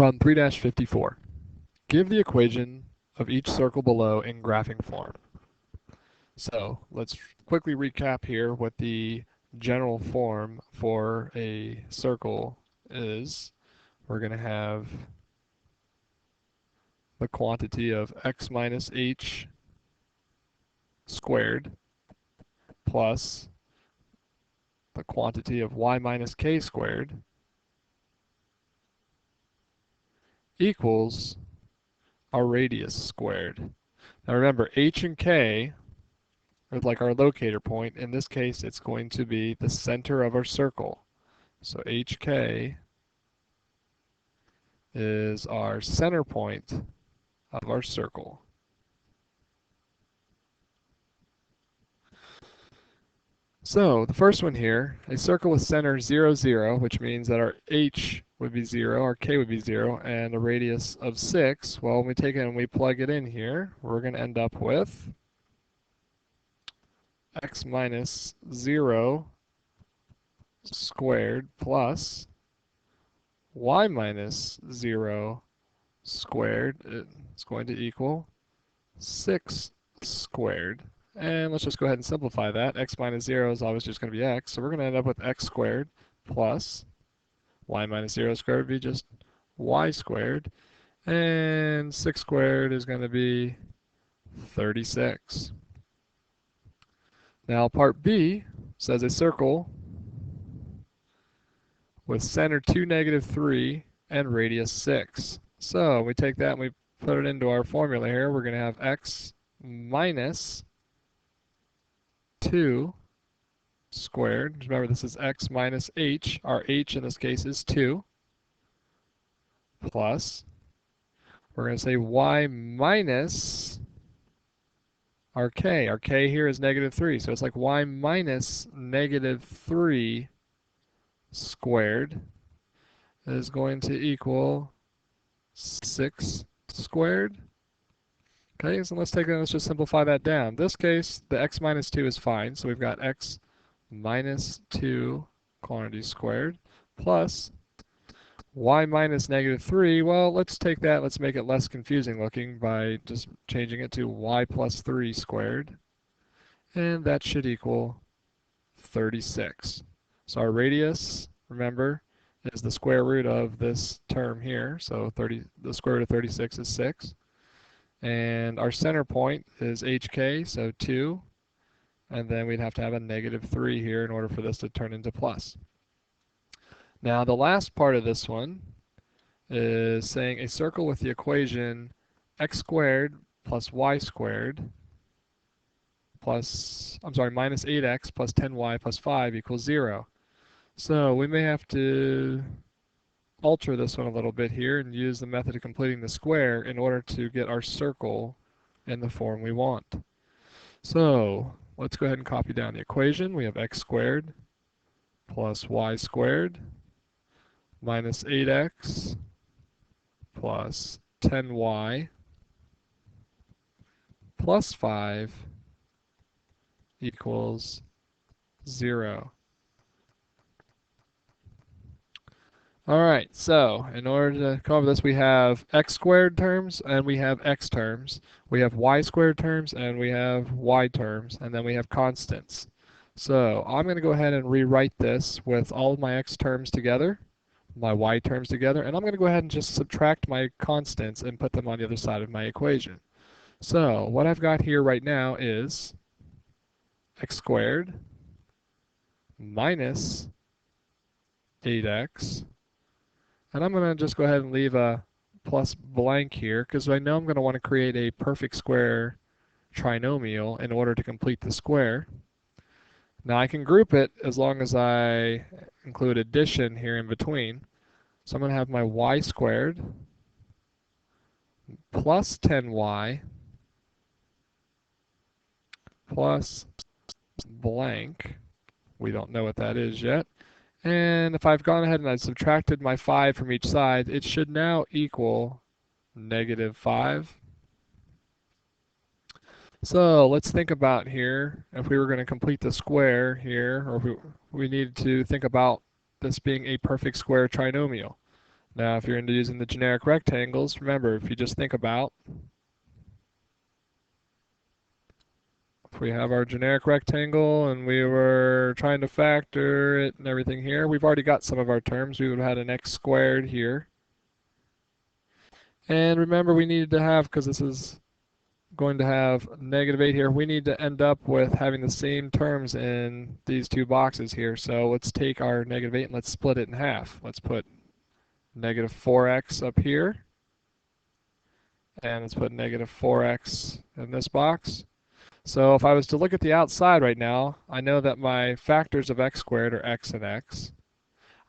Problem 3-54. Give the equation of each circle below in graphing form. So let's quickly recap here what the general form for a circle is. We're going to have the quantity of x minus h squared plus the quantity of y minus k squared equals our radius squared. Now remember, h and k are like our locator point. In this case, it's going to be the center of our circle. So hk is our center point of our circle. So the first one here, a circle with center 0, 0, which means that our h would be 0, our k would be 0, and a radius of 6. Well, when we take it and we plug it in here, we're going to end up with x minus 0 squared plus y minus 0 squared. It's going to equal 6 squared. And let's just go ahead and simplify that. X minus 0 is always just going to be x. So we're going to end up with x squared plus y minus 0 squared would be just y squared. And 6 squared is going to be 36. Now part B says a circle with center 2, -3 and radius 6. So we take that and we put it into our formula here. We're going to have x minus 2 squared. Remember, this is x minus h. Our h in this case is 2. Plus, we're going to say y minus our k. Our k here is -3. So it's like y minus -3 squared is going to equal 6 squared. Okay, so let's just simplify that down. In this case, the x minus 2 is fine. So we've got x minus 2 quantity squared plus y minus -3. Well, let's take that. Let's make it less confusing looking by just changing it to y plus 3 squared. And that should equal 36. So our radius, remember, is the square root of this term here. So the square root of 36 is 6. And our center point is hk, so 2. And then we'd have to have a -3 here in order for this to turn into plus. Now the last part of this one is saying a circle with the equation x squared plus y squared plus, minus 8x plus 10y plus 5 equals 0. So we may have to alter this one a little bit here and use the method of completing the square in order to get our circle in the form we want. So let's go ahead and copy down the equation. We have x squared plus y squared minus 8x plus 10y plus 5 equals 0. All right, so in order to cover this, we have x squared terms and we have x terms. We have y squared terms and we have y terms, and then we have constants. So I'm going to go ahead and rewrite this with all of my x terms together, my y terms together, and I'm going to go ahead and just subtract my constants and put them on the other side of my equation. So what I've got here right now is x squared minus 8x. And I'm going to just go ahead and leave a plus blank here because I know I'm going to want to create a perfect square trinomial in order to complete the square. Now I can group it as long as I include addition here in between. So I'm going to have my y squared plus 10y plus blank. We don't know what that is yet. And if I've gone ahead and I've subtracted my 5 from each side, it should now equal -5. So let's think about here, if we were going to complete the square here, or if we needed to think about this being a perfect square trinomial. Now, if you're into using the generic rectangles, remember, if you just think about, if we have our generic rectangle and we were trying to factor it and everything here, we've already got some of our terms. We would have had an x squared here. And remember, we needed to have, because this is going to have -8 here, we need to end up with having the same terms in these two boxes here. So let's take our -8 and let's split it in half. Let's put -4x up here, and let's put -4x in this box. So if I was to look at the outside right now, I know that my factors of x squared are x and x.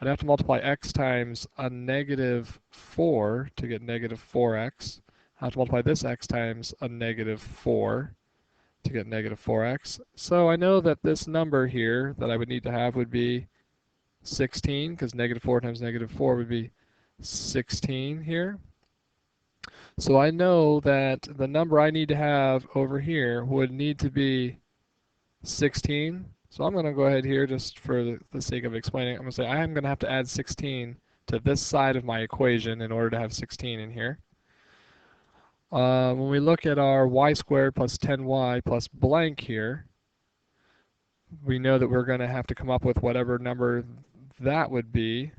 I'd have to multiply x times a -4 to get -4x. I have to multiply this x times a -4 to get -4x. So I know that this number here that I would need to have would be 16, because -4 times -4 would be 16 here. So I know that the number I need to have over here would need to be 16. So I'm going to go ahead here, just for the sake of explaining, I'm going to say I'm going to have to add 16 to this side of my equation in order to have 16 in here. When we look at our y squared plus 10y plus blank here, we know that we're going to have to come up with whatever number that would be.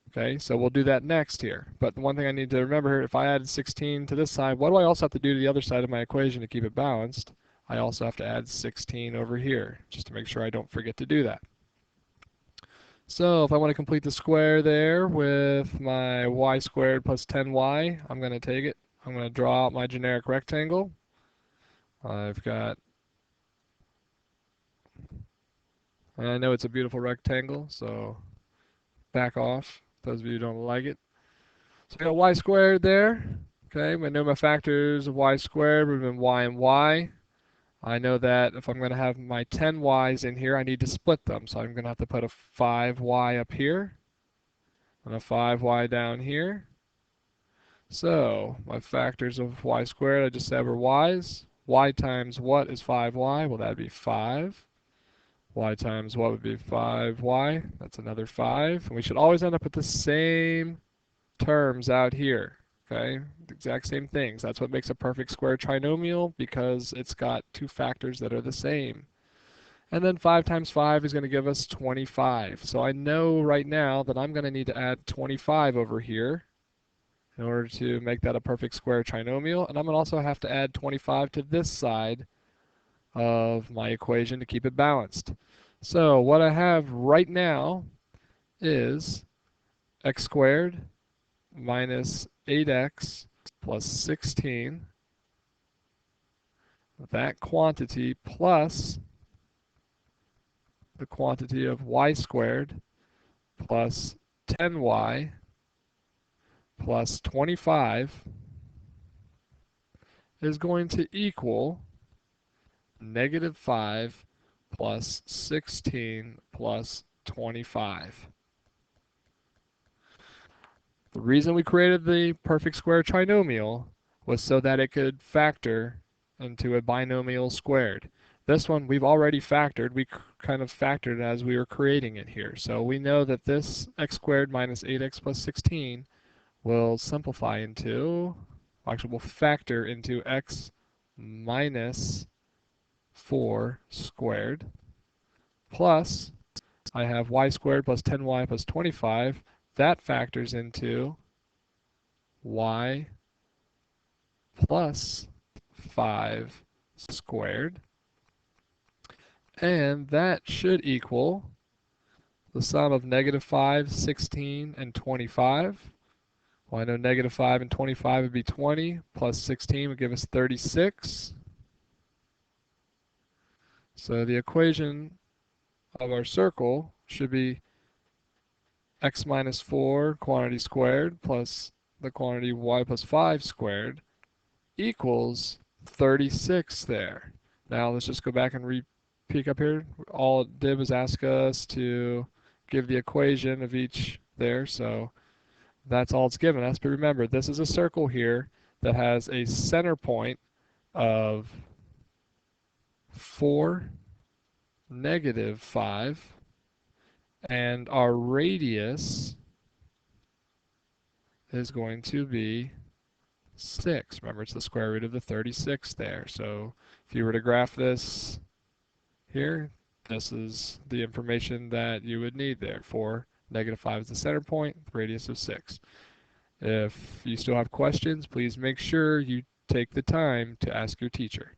Okay, so we'll do that next here. But the one thing I need to remember here, if I added 16 to this side, what do I also have to do to the other side of my equation to keep it balanced? I also have to add 16 over here, just to make sure I don't forget to do that. So if I want to complete the square there with my y squared plus 10y, I'm going to take it. I'm going to draw out my generic rectangle. I've got, and I know it's a beautiful rectangle, so back off, those of you who don't like it. So I got y squared there. Okay, I know my factors of y squared would have been y and y. I know that if I'm going to have my 10 y's in here, I need to split them. So I'm going to have to put a 5y up here and a 5y down here. So my factors of y squared, I just said, were y's. Y times what is 5y? Well, that'd be 5. Y times what would be 5y? That's another 5. And we should always end up with the same terms out here. Okay, the exact same things. That's what makes a perfect square trinomial, because it's got two factors that are the same. And then 5 times 5 is going to give us 25. So I know right now that I'm going to need to add 25 over here in order to make that a perfect square trinomial. And I'm going to also have to add 25 to this side of my equation to keep it balanced. So what I have right now is x squared minus 8x plus 16, that quantity plus the quantity of y squared plus 10y plus 25 is going to equal -5 plus 16 plus 25. The reason we created the perfect square trinomial was so that it could factor into a binomial squared. This one we've already factored. We kind of factored as we were creating it here. So we know that this x squared minus 8x plus 16 will simplify into, actually will factor into x minus 4 squared plus, I have y squared plus 10y plus 25. That factors into y plus 5 squared. And that should equal the sum of -5, 16, and 25. Well, I know -5 and 25 would be 20, plus 16 would give us 36. So the equation of our circle should be x minus 4 quantity squared plus the quantity y plus 5 squared equals 36 there. Now let's just go back and peek up here. All it did was ask us to give the equation of each there, so that's all it's given us. But remember, this is a circle here that has a center point of 4, -5, and our radius is going to be 6. Remember, it's the square root of the 36 there. So if you were to graph this here, this is the information that you would need there. For -5 is the center point, radius of 6. If you still have questions, please make sure you take the time to ask your teacher.